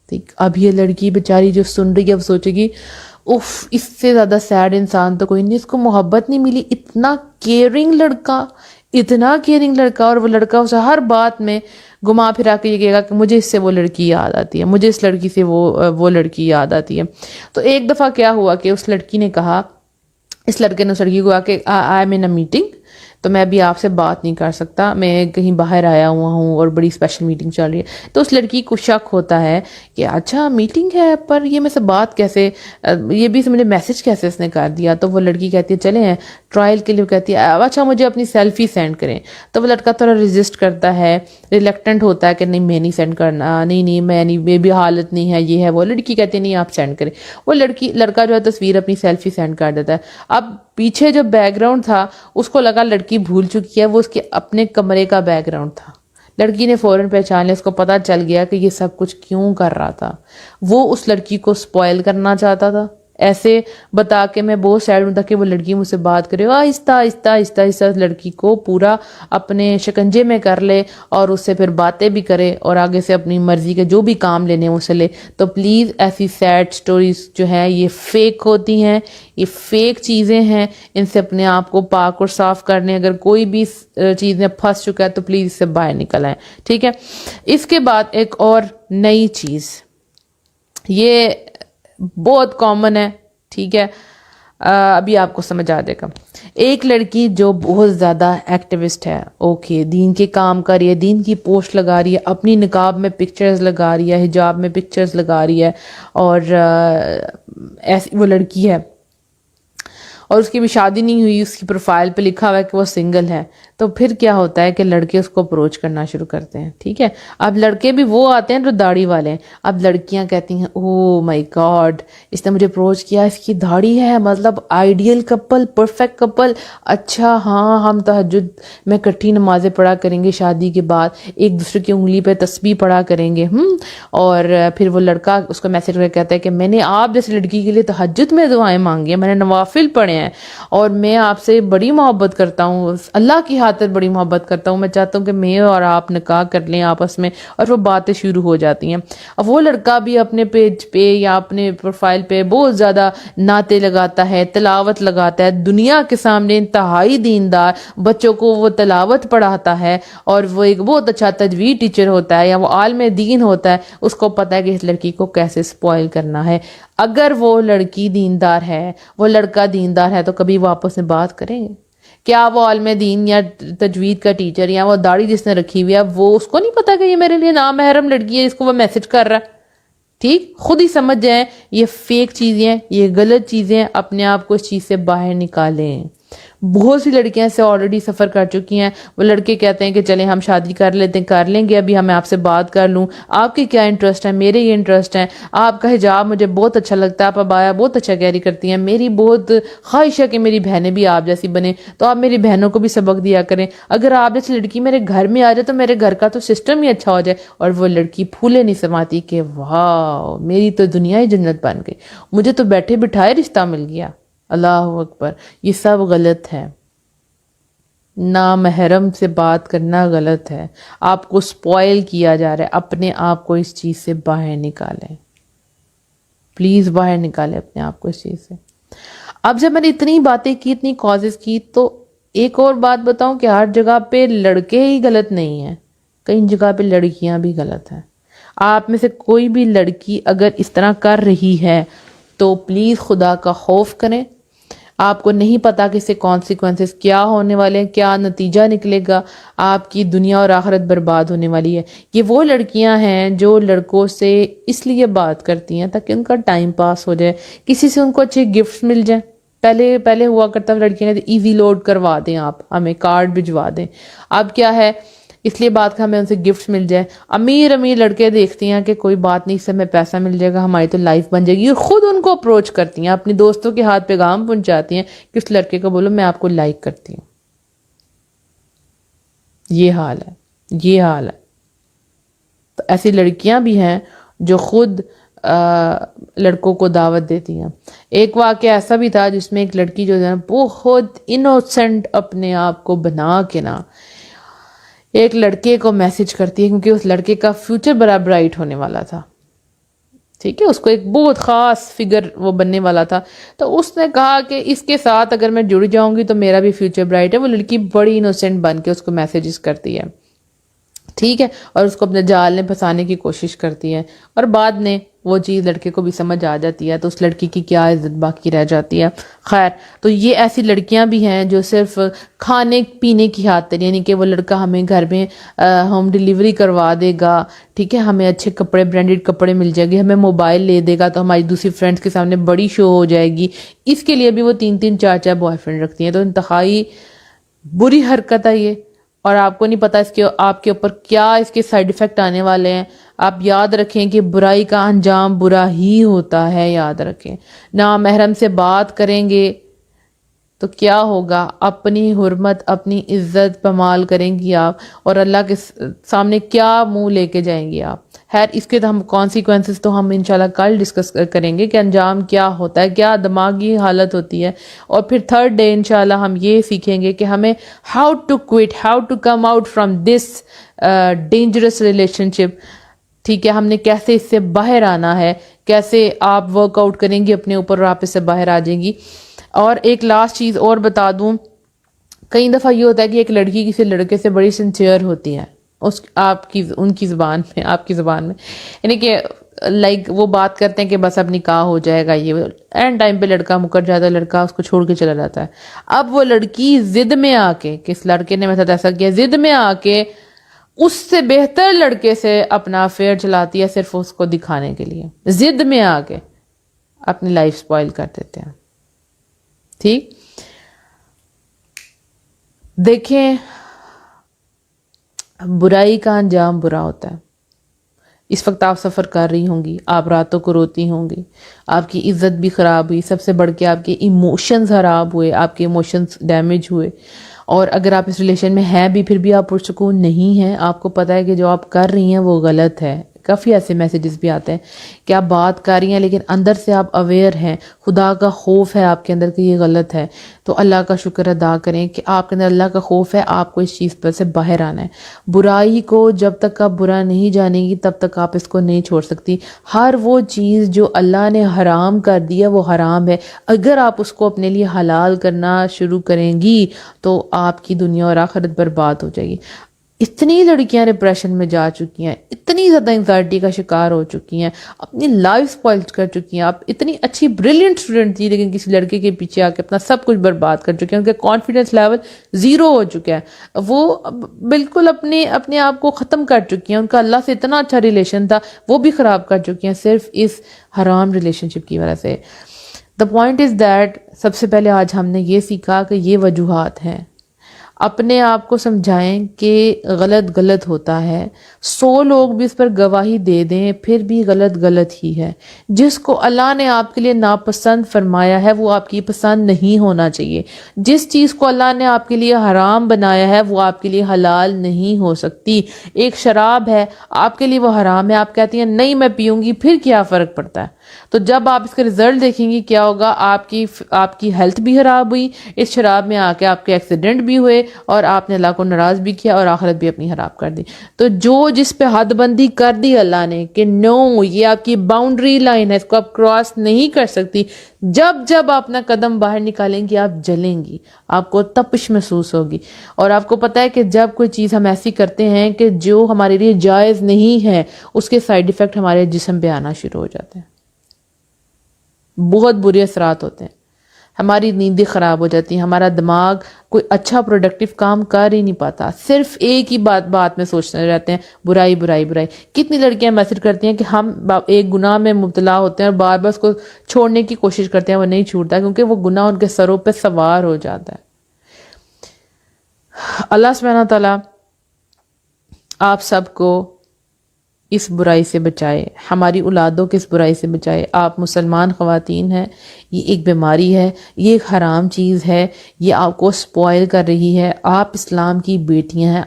ٹھیک. اب یہ لڑکی بیچاری جو سن رہی ہے اب سوچے گی اف اس سے زیادہ سیڈ انسان تو کوئی نہیں، اس کو محبت نہیں ملی، اتنا کیئرنگ لڑکا، اتنا کیئرنگ لڑکا، اور وہ لڑکا اسے ہر بات میں گھما پھرا کے یہ کہے گا کہ مجھے اس سے وہ لڑکی یاد آتی ہے، مجھے اس لڑکی سے وہ لڑکی یاد آتی ہے. تو ایک دفعہ کیا ہوا کہ اس لڑکی نے کہا، اس لڑکے نے اس لڑکی کو کہا کہ I am in a meeting, تو میں ابھی آپ سے بات نہیں کر سکتا، میں کہیں باہر آیا ہوا ہوں اور بڑی اسپیشل میٹنگ چل رہی ہے. تو اس لڑکی کو شک ہوتا ہے کہ اچھا میٹنگ ہے پر یہ میں سے بات کیسے، یہ بھی مجھے میسج کیسے اس نے کر دیا. تو وہ لڑکی کہتی ہے چلیں ٹرائل کے لیے، کہتی ہے اچھا مجھے اپنی سیلفی سینڈ کریں. تو وہ لڑکا تھوڑا ریزسٹ کرتا ہے، ریلیکٹنٹ ہوتا ہے کہ نہیں میں نہیں سینڈ کرنا، نہیں میں نہیں، میں بھی حالت نہیں ہے، یہ ہے وہ. لڑکی کہتی ہے نہیں آپ سینڈ کریں. وہ لڑکا جو ہے تصویر اپنی سیلفی سینڈ کر دیتا ہے. اب پیچھے جو بیک گراؤنڈ تھا اس کو لگا لڑکی بھول چکی ہے، وہ اس کے اپنے کمرے کا بیک گراؤنڈ تھا. لڑکی نے فوراً پہچان لیا، اس کو پتا چل گیا کہ یہ سب کچھ کیوں کر رہا تھا. وہ اس لڑکی کو سپوائل کرنا چاہتا تھا، ایسے بتا کہ میں بہت سیڈ ہوں تاکہ وہ لڑکی مجھ سے بات کرے، آہستہ آہستہ آہستہ آہستہ لڑکی کو پورا اپنے شکنجے میں کر لے اور اس سے پھر باتیں بھی کرے اور آگے سے اپنی مرضی کے جو بھی کام لینے ہیں اسے لے. تو پلیز ایسی سیڈ سٹوریز جو ہیں یہ فیک ہوتی ہیں، یہ فیک چیزیں ہیں، ان سے اپنے آپ کو پاک اور صاف کرنے. اگر کوئی بھی چیز میں پھنس چکا ہے تو پلیز اس سے باہر نکل آئیں. ٹھیک ہے. اس کے بعد ایک اور نئی چیز، یہ بہت کامن ہے. ٹھیک ہے، ابھی آپ کو سمجھ آ جائے گا. ایک لڑکی جو بہت زیادہ ایکٹیوسٹ ہے، اوکے، دین کے کام کر رہی ہے، دین کی پوسٹ لگا رہی ہے، اپنی نقاب میں پکچرز لگا رہی ہے، حجاب میں پکچرز لگا رہی ہے، اور ایسی وہ لڑکی ہے اور اس کی بھی شادی نہیں ہوئی، اس کی پروفائل پہ لکھا ہوا ہے کہ وہ سنگل ہے. تو پھر کیا ہوتا ہے کہ لڑکے اس کو اپروچ کرنا شروع کرتے ہیں. ٹھیک ہے. اب لڑکے بھی وہ آتے ہیں جو داڑھی والے ہیں. اب لڑکیاں کہتی ہیں او مائی گاڈ اس نے مجھے اپروچ کیا، اس کی داڑھی ہے، مطلب آئیڈیل کپل، پرفیکٹ کپل. اچھا ہاں ہم تہجد میں کٹھی نمازیں پڑھا کریں گے، شادی کے بعد ایک دوسرے کی انگلی پہ تسبیح پڑھا کریں گے. اور پھر وہ لڑکا اس کو میسج کر کہتا ہے کہ میں نے آپ جیسے لڑکی کے لیے تہجد میں دعائیں مانگی ہیں، میں نے نوافل پڑھے ہیں، اور میں آپ سے بڑی محبت کرتا ہوں، اللہ کی خاطر بڑی محبت کرتا ہوں، میں چاہتا ہوں کہ میں اور آپ نکاح کر لیں آپس میں. اور وہ باتیں شروع ہو جاتی ہیں. اب وہ لڑکا بھی اپنے پیج پہ یا اپنے پروفائل پہ بہت زیادہ نعتیں لگاتا ہے، تلاوت لگاتا ہے، دنیا کے سامنے انتہائی دیندار، بچوں کو وہ تلاوت پڑھاتا ہے، اور وہ ایک بہت اچھا تجوید ٹیچر ہوتا ہے یا وہ عالم دین ہوتا ہے. اس کو پتہ ہے کہ اس لڑکی کو کیسے سپوائل کرنا ہے. اگر وہ لڑکی دیندار ہے، وہ لڑکا دیندار ہے، تو کبھی وہ آپس میں بات کریں گے؟ کیا وہ عالم دین یا تجوید کا ٹیچر یا وہ داڑھی جس نے رکھی ہوئی ہے، وہ اس کو نہیں پتا کہ یہ میرے لیے نامحرم لڑکی ہے، اس کو وہ میسج کر رہا ہے؟ ٹھیک، خود ہی سمجھ جائیں یہ فیک چیزیں ہیں، یہ غلط چیزیں ہیں. اپنے آپ کو اس چیز سے باہر نکالیں. بہت سی لڑکیاں سے آلریڈی سفر کر چکی ہیں. وہ لڑکے کہتے ہیں کہ چلیں ہم شادی کر لیتے ہیں، کر لیں گے، ابھی ہمیں آپ سے بات کر لوں، آپ کے کیا انٹرسٹ ہے، میرے یہ انٹرسٹ ہیں، آپ کا حجاب مجھے بہت اچھا لگتا ہے، آپ ابایا بہت اچھا کیری کرتی ہیں، میری بہت خواہش ہے کہ میری بہنیں بھی آپ جیسی بنیں، تو آپ میری بہنوں کو بھی سبق دیا کریں. اگر آپ جیسی لڑکی میرے گھر میں آ جائے تو میرے گھر کا تو سسٹم ہی اچھا ہو جائے. اور وہ لڑکی پھولے نہیں سماتی کہ واو میری تو دنیا ہی جنت بن گئی، مجھے تو بیٹھے بٹھائے رشتہ مل گیا. اللہ اکبر. یہ سب غلط ہے. نامحرم سے بات کرنا غلط ہے. آپ کو سپوائل کیا جا رہا ہے. اپنے آپ کو اس چیز سے باہر نکالیں. پلیز باہر نکالیں اپنے آپ کو اس چیز سے. اب جب میں نے اتنی باتیں کی، اتنی کازز کی، تو ایک اور بات بتاؤں کہ ہر جگہ پہ لڑکے ہی غلط نہیں ہیں، کئی جگہ پہ لڑکیاں بھی غلط ہیں. آپ میں سے کوئی بھی لڑکی اگر اس طرح کر رہی ہے تو پلیز خدا کا خوف کریں. آپ کو نہیں پتا کہ اس سے کانسیکوینسز کیا ہونے والے ہیں، کیا نتیجہ نکلے گا. آپ کی دنیا اور آخرت برباد ہونے والی ہے. یہ وہ لڑکیاں ہیں جو لڑکوں سے اس لیے بات کرتی ہیں تاکہ ان کا ٹائم پاس ہو جائے، کسی سے ان کو اچھے گفٹس مل جائیں. پہلے ہوا کرتا لڑکیاں نے ایزی لوڈ کروا دیں، آپ ہمیں کارڈ بھجوا دیں. اب کیا ہے، اس لیے بات کا ہمیں ان سے گفٹس مل جائے. امیر لڑکے دیکھتی ہیں کہ کوئی بات نہیں، اس سے ہمیں پیسہ مل جائے گا، ہماری تو لائف بن جائے گی، اور خود ان کو اپروچ کرتی ہیں، اپنی دوستوں کے ہاتھ پیغام پہنچاتی ہیں کہ اس لڑکے کو بولو میں آپ کو لائک کرتی ہوں. یہ حال ہے، یہ حال ہے. تو ایسی لڑکیاں بھی ہیں جو خود لڑکوں کو دعوت دیتی ہیں. ایک واقعہ ایسا بھی تھا جس میں ایک لڑکی جو ہے بہت انوسنٹ اپنے آپ کو بنا کے نا ایک لڑکے کو میسج کرتی ہے، کیونکہ اس لڑکے کا فیوچر بڑا برائٹ ہونے والا تھا. ٹھیک ہے، اس کو ایک بہت خاص فگر وہ بننے والا تھا، تو اس نے کہا کہ اس کے ساتھ اگر میں جڑ جاؤں گی تو میرا بھی فیوچر برائٹ ہے. وہ لڑکی بڑی انوسینٹ بن کے اس کو میسیجز کرتی ہے، ٹھیک ہے، اور اس کو اپنے جال میں پھنسانے کی کوشش کرتی ہے، اور بعد میں وہ چیز لڑکے کو بھی سمجھ آ جاتی ہے، تو اس لڑکی کی کیا عزت باقی رہ جاتی ہے. خیر، تو یہ ایسی لڑکیاں بھی ہیں جو صرف کھانے پینے کی خاطر، یعنی کہ وہ لڑکا ہمیں گھر میں ہوم ڈیلیوری کروا دے گا، ٹھیک ہے، ہمیں اچھے کپڑے برانڈیڈ کپڑے مل جائے گے، ہمیں موبائل لے دے گا تو ہماری دوسری فرینڈس کے سامنے بڑی شو ہو جائے گی، اس کے لیے بھی وہ 3 4 بوائے فرینڈ رکھتی ہیں. تو انتہائی بری حرکت ہے یہ، اور آپ کو نہیں پتا اس کے آپ کے اوپر کیا اس کے سائیڈ ایفیکٹ آنے والے ہیں. آپ یاد رکھیں کہ برائی کا انجام برا ہی ہوتا ہے، یاد رکھیں. نامحرم سے بات کریں گے تو کیا ہوگا، اپنی حرمت اپنی عزت پامال کریں گی آپ، اور اللہ کے سامنے کیا منہ لے کے جائیں گی آپ. خیر، اس کے تو ہم کانسیکوینسز تو ہم انشاءاللہ کل ڈسکس کریں گے کہ انجام کیا ہوتا ہے، کیا دماغی حالت ہوتی ہے. اور پھر تھرڈ ڈے انشاءاللہ ہم یہ سیکھیں گے کہ ہمیں how to quit, how to come out from this dangerous relationship. ٹھیک ہے، ہم نے کیسے اس سے باہر آنا ہے، کیسے آپ ورک آؤٹ کریں گی اپنے اوپر اور آپ اس سے باہر آ جائیں گی. اور ایک لاسٹ چیز اور بتا دوں، کئی دفعہ یہ ہوتا ہے کہ ایک لڑکی کسی لڑکے سے بڑی سنسیئر ہوتی ہے، ان کی زبان میں، آپ کی زبان میں، یعنی کہ لائک وہ بات کرتے ہیں کہ بس اب نکاح ہو جائے گا، یہ اینڈ ٹائم پہ لڑکا مکر جاتا ہے، لڑکا اس کو چھوڑ کے چلا جاتا ہے. اب وہ لڑکی ضد میں آ کے، کس لڑکے نے میرے ساتھ ایسا کیا، ضد میں آ کے اس سے بہتر لڑکے سے اپنا افیئر چلاتی ہے، صرف اس کو دکھانے کے لیے، ضد میں آ کے اپنی لائف سپوائل کر دیتے ہیں. ٹھیک، دیکھیں برائی کا انجام برا ہوتا ہے. اس وقت آپ سفر کر رہی ہوں گی، آپ راتوں کو روتی ہوں گی، آپ کی عزت بھی خراب ہوئی، سب سے بڑھ کے آپ کے ایموشنز خراب ہوئے، آپ کے ایموشنز ڈیمیج ہوئے. اور اگر آپ اس ریلیشن میں ہیں بھی، پھر بھی آپ پرسکون نہیں ہیں، آپ کو پتہ ہے کہ جو آپ کر رہی ہیں وہ غلط ہے. کافی ایسے میسیجز بھی آتے ہیں کہ آپ بات کر رہی ہیں لیکن اندر سے آپ اویئر ہیں، خدا کا خوف ہے آپ کے اندر کہ یہ غلط ہے. تو اللہ کا شکر ادا کریں کہ آپ کے اندر اللہ کا خوف ہے، آپ کو اس چیز پر سے باہر آنا ہے. برائی کو جب تک آپ برا نہیں جانیں گی تب تک آپ اس کو نہیں چھوڑ سکتی. ہر وہ چیز جو اللہ نے حرام کر دیا وہ حرام ہے، اگر آپ اس کو اپنے لیے حلال کرنا شروع کریں گی تو آپ کی دنیا اور آخرت برباد ہو جائے گی. اتنی لڑکیاں ڈپریشن میں جا چکی ہیں، اتنی زیادہ انگزائٹی کا شکار ہو چکی ہیں، اپنی لائف سپوائل کر چکی ہیں. آپ اتنی اچھی بریلینٹ اسٹوڈنٹ تھی لیکن کسی لڑکے کے پیچھے آ کے اپنا سب کچھ برباد کر چکی ہیں. ان کا کانفیڈنس لیول 0 ہو چکا ہے، وہ بالکل اپنے آپ کو ختم کر چکی ہیں. ان کا اللہ سے اتنا اچھا ریلیشن تھا وہ بھی خراب کر چکی ہیں صرف اس حرام ریلیشن شپ کی وجہ سے. دا پوائنٹ از دیٹ، سب سے پہلے آج ہم نے یہ سیکھا کہ یہ وجوہات ہیں. اپنے آپ کو سمجھائیں کہ غلط ہوتا ہے، 100 لوگ بھی اس پر گواہی دے دیں پھر بھی غلط ہی ہے. جس کو اللہ نے آپ کے لیے ناپسند فرمایا ہے وہ آپ کی پسند نہیں ہونا چاہیے. جس چیز کو اللہ نے آپ کے لیے حرام بنایا ہے وہ آپ کے لیے حلال نہیں ہو سکتی. ایک شراب ہے، آپ کے لیے وہ حرام ہے، آپ کہتی ہیں نہیں میں پیوں گی، پھر کیا فرق پڑتا ہے؟ تو جب آپ اس کا رزلٹ دیکھیں گی کیا ہوگا، آپ کی ہیلتھ بھی خراب ہوئی، اس شراب میں آ کے آپ کے ایکسیڈنٹ بھی ہوئے، اور آپ نے اللہ کو ناراض بھی کیا اور آخرت بھی اپنی خراب کر دی. تو جس پہ حد بندی کر دی اللہ نے کہ نو، یہ آپ کی باؤنڈری لائن ہے، اس کو آپ کراس نہیں کر سکتی، جب آپ اپنا قدم باہر نکالیں گی آپ جلیں گی، آپ کو تپش محسوس ہوگی. اور آپ کو پتہ ہے کہ جب کوئی چیز ہم ایسی کرتے ہیں کہ جو ہمارے لیے جائز نہیں ہے، اس کے سائیڈ ایفیکٹ ہمارے جسم پہ آنا شروع ہو جاتے ہیں، بہت برے اثرات ہوتے ہیں. ہماری نیندیں خراب ہو جاتی ہیں، ہمارا دماغ کوئی اچھا پروڈکٹیو کام کر ہی نہیں پاتا، صرف ایک ہی بات میں سوچتے رہتے ہیں، برائی برائی برائی. کتنی لڑکیاں میسج کرتی ہیں کہ ہم ایک گناہ میں مبتلا ہوتے ہیں اور بار بار اس کو چھوڑنے کی کوشش کرتے ہیں، وہ نہیں چھوٹتا کیونکہ وہ گناہ ان کے سروں پہ سوار ہو جاتا ہے. اللہ سبحانہ تعالیٰ آپ سب کو اس برائی سے بچائے، ہماری اولادوں کے اس برائی سے بچائے. آپ مسلمان خواتین ہیں، یہ ایک بیماری ہے، یہ ایک حرام چیز ہے، یہ آپ کو سپوائل کر رہی ہے. آپ اسلام کی بیٹیاں ہیں.